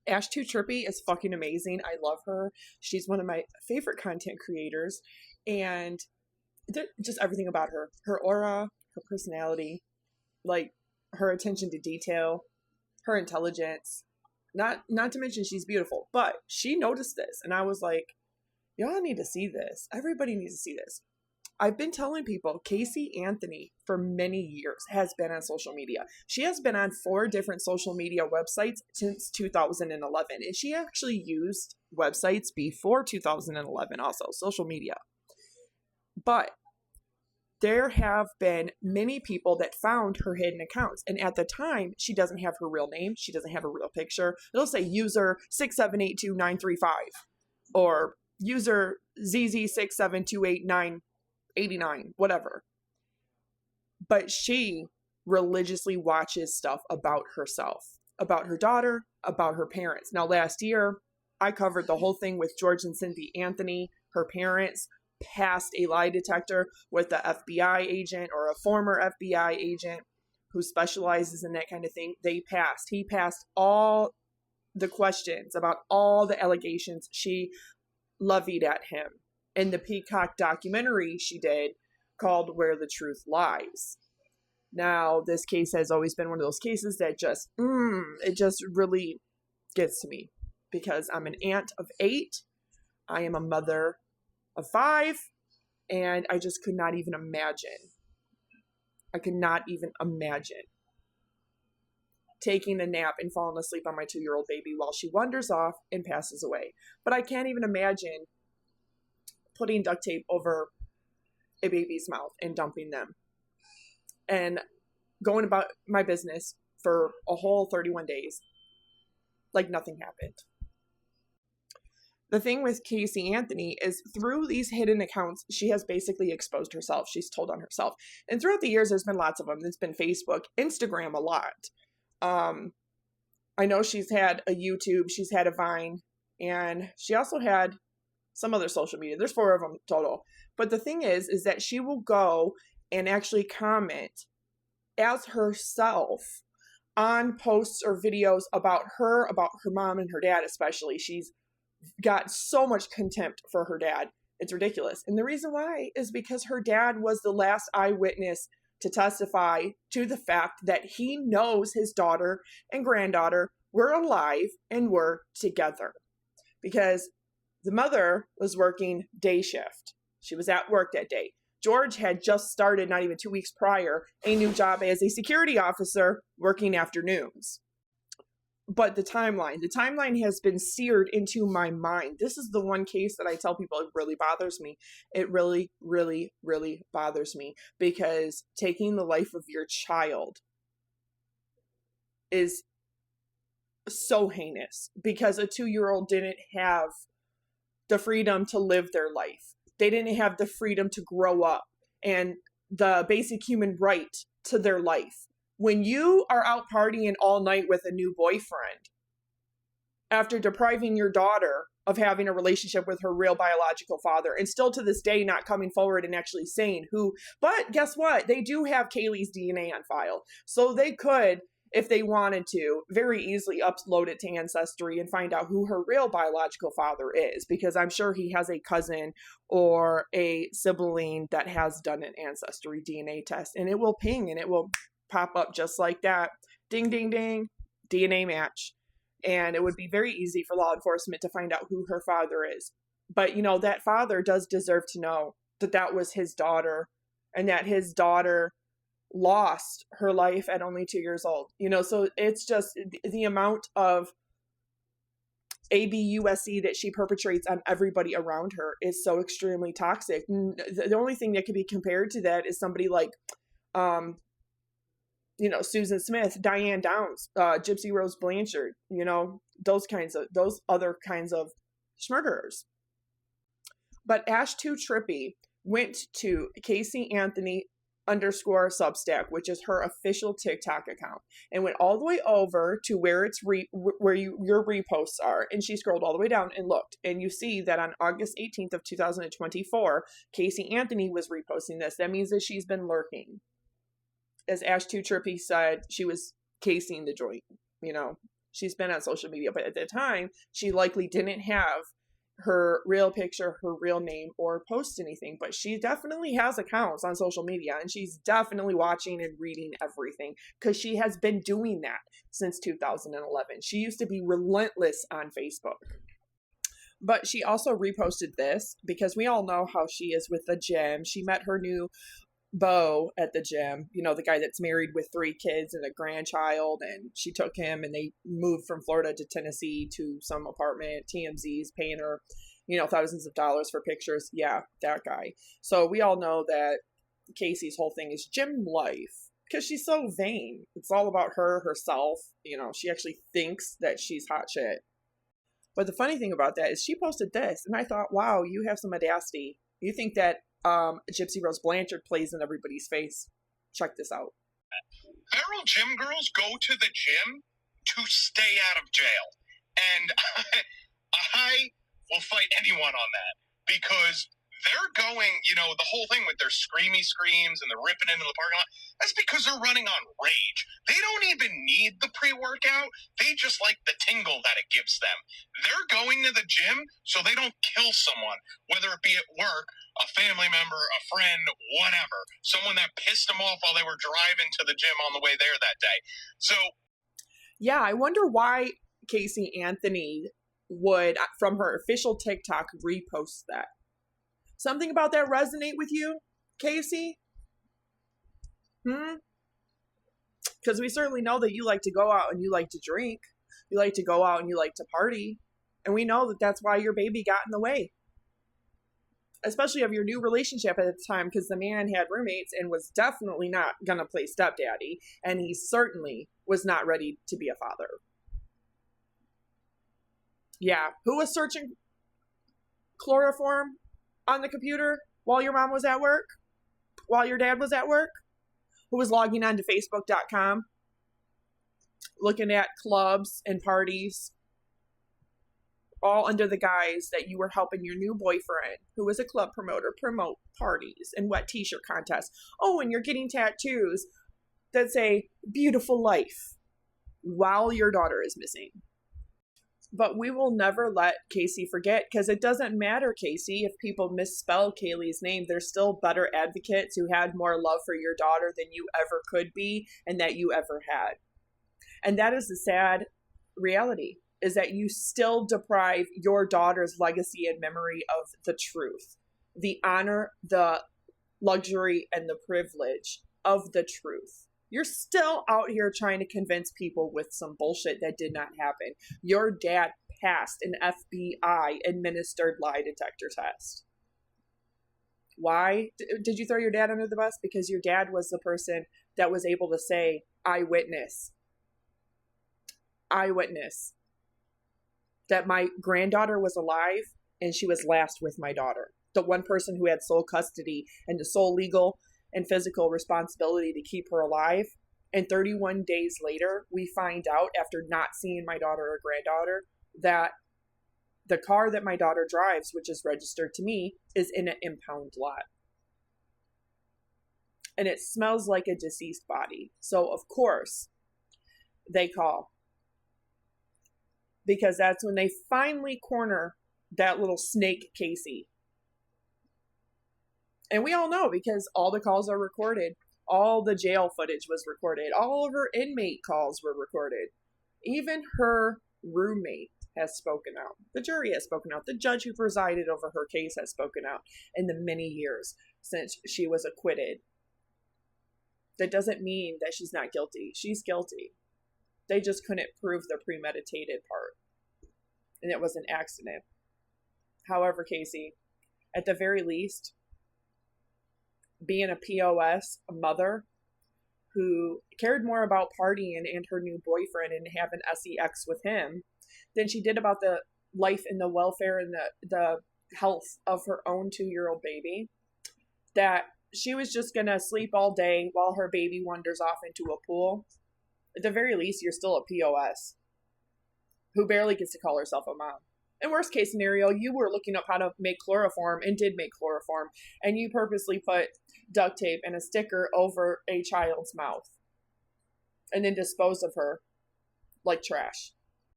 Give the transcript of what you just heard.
Ash Too Trippy is fucking amazing. I love her. She's one of my favorite content creators. And just everything about her. Her aura, her personality, like her attention to detail, her intelligence. Not to mention she's beautiful. But she noticed this. And I was like, y'all need to see this. Everybody needs to see this. I've been telling people Caylee Anthony for many years has been on social media. She has been on 4 different social media websites since 2011. And she actually used websites before 2011 also, social media. But there have been many people that found her hidden accounts. And at the time, she doesn't have her real name. She doesn't have a real picture. It'll say user 6782935 or user ZZ6728989, whatever. But she religiously watches stuff about herself, about her daughter, about her parents. Now, last year, I covered the whole thing with George and Cindy Anthony. Her parents passed a lie detector with the FBI agent or a former FBI agent who specializes in that kind of thing. He passed all the questions about all the allegations she levied at him in the Peacock documentary she did called Where the Truth Lies. Now, this case has always been one of those cases that it just really gets to me because I'm an aunt of 8. I am a mother of 5, and I just could not even imagine. I could not even imagine taking a nap and falling asleep on my 2-year-old baby while she wanders off and passes away. But I can't even imagine putting duct tape over a baby's mouth and dumping them and going about my business for a whole 31 days like nothing happened. The thing with Caylee Anthony is through these hidden accounts, she has basically exposed herself. She's told on herself. And throughout the years, there's been lots of them. There's been Facebook, Instagram a lot. I know she's had a YouTube, she's had a Vine, and she also had some other social media. There's 4 of them total. But the thing is that she will go and actually comment as herself on posts or videos about her mom and her dad especially. She's got so much contempt for her dad. It's ridiculous. And the reason why is because her dad was the last eyewitness to testify to the fact that he knows his daughter and granddaughter were alive and were together. Because the mother was working day shift. She was at work that day. George had just started, not even 2 weeks prior, a new job as a security officer working afternoons. But the timeline has been seared into my mind. This is the one case that I tell people it really bothers me. It really, really, really bothers me because taking the life of your child is so heinous because a 2-year-old didn't have the freedom to live their life. They didn't have the freedom to grow up and the basic human right to their life. When you are out partying all night with a new boyfriend, after depriving your daughter of having a relationship with her real biological father, and still to this day not coming forward and actually saying who, but guess what? They do have Caylee's DNA on file. So they could, if they wanted to, very easily upload it to Ancestry and find out who her real biological father is, because I'm sure he has a cousin or a sibling that has done an Ancestry DNA test, and it will ping and it will pop up just like that. Ding, ding, ding. DNA match. And it would be very easy for law enforcement to find out who her father is. But, you know, that father does deserve to know that that was his daughter and that his daughter lost her life at only 2 years old. You know, so it's just the amount of ABUSC that she perpetrates on everybody around her is so extremely toxic. The only thing that could be compared to that is somebody like, Susan Smith, Diane Downs, Gypsy Rose Blanchard, those other kinds of murderers. But Ash Too Trippy went to Caylee Anthony _Substack, which is her official TikTok account, and went all the way over to where it's your reposts are, and she scrolled all the way down and looked, and you see that on August 18th of 2024, Caylee Anthony was reposting this. That means that she's been lurking. As Ash Too Trippy said, she was casing the joint, she's been on social media, but at the time, she likely didn't have her real picture, her real name, or post anything, but she definitely has accounts on social media, and she's definitely watching and reading everything because she has been doing that since 2011. She used to be relentless on Facebook. But she also reposted this because we all know how she is with the gym. She met her new beau at the gym, you know, the guy that's married with 3 kids and a grandchild, and she took him and they moved from Florida to Tennessee to some apartment. TMZ's paying her, you know, thousands of dollars for pictures. Yeah, that guy. So we all know that Casey's whole thing is gym life because she's so vain. It's all about her, herself. You know, she actually thinks that she's hot shit. But the funny thing about that is she posted this, and I thought, wow, you have some audacity. You think that Gypsy Rose Blanchard plays in everybody's face. Check this out. Feral gym girls go to the gym to stay out of jail. And I will fight anyone on that because they're going, you know, the whole thing with their screamy screams and the ripping into the parking lot, that's because they're running on rage. They don't even need the pre-workout. They just like the tingle that it gives them. They're going to the gym so they don't kill someone, whether it be at work, a family member, a friend, whatever. Someone that pissed them off while they were driving to the gym on the way there that day. So, yeah, I wonder why Caylee Anthony would, from her official TikTok, repost that. Something about that resonate with you, Casey? Because we certainly know that you like to go out and you like to drink. You like to go out and you like to party. And we know that that's why your baby got in the way. Especially of your new relationship at the time, because the man had roommates and was definitely not going to play stepdaddy. And he certainly was not ready to be a father. Yeah. Who was searching chloroform on the computer while your mom was at work? While your dad was at work? Who was logging on to Facebook.com? Looking at clubs and parties? All under the guise that you were helping your new boyfriend, who was a club promoter, promote parties and wet t-shirt contests. Oh, and you're getting tattoos that say beautiful life while your daughter is missing. But we will never let Casey forget, because it doesn't matter, Casey, if people misspell Caylee's name. There's still better advocates who had more love for your daughter than you ever could be and that you ever had. And that is the sad reality, is that you still deprive your daughter's legacy and memory of the truth, the honor, the luxury, and the privilege of the truth. You're still out here trying to convince people with some bullshit that did not happen. Your dad passed an FBI administered lie detector test. Why did you throw your dad under the bus? Because your dad was the person that was able to say, eyewitness, that my granddaughter was alive and she was last with my daughter. The one person who had sole custody and the sole legal and physical responsibility to keep her alive. And 31 days later, we find out, after not seeing my daughter or granddaughter, that the car that my daughter drives, which is registered to me, is in an impound lot. And it smells like a deceased body. So, of course, they call. Because that's when they finally corner that little snake Casey. And we all know, because all the calls are recorded. All the jail footage was recorded. All of her inmate calls were recorded. Even her roommate has spoken out. The jury has spoken out. The judge who presided over her case has spoken out in the many years since she was acquitted. That doesn't mean that she's not guilty. She's guilty. They just couldn't prove the premeditated part. And it was an accident. However, Casey, at the very least, being a POS, a mother who cared more about partying and her new boyfriend and having sex with him than she did about the life and the welfare and the health of her own 2-year-old baby, that she was just going to sleep all day while her baby wanders off into a pool. At the very least, you're still a POS who barely gets to call herself a mom. In worst case scenario, you were looking up how to make chloroform and did make chloroform, and you purposely put duct tape and a sticker over a child's mouth and then disposed of her like trash.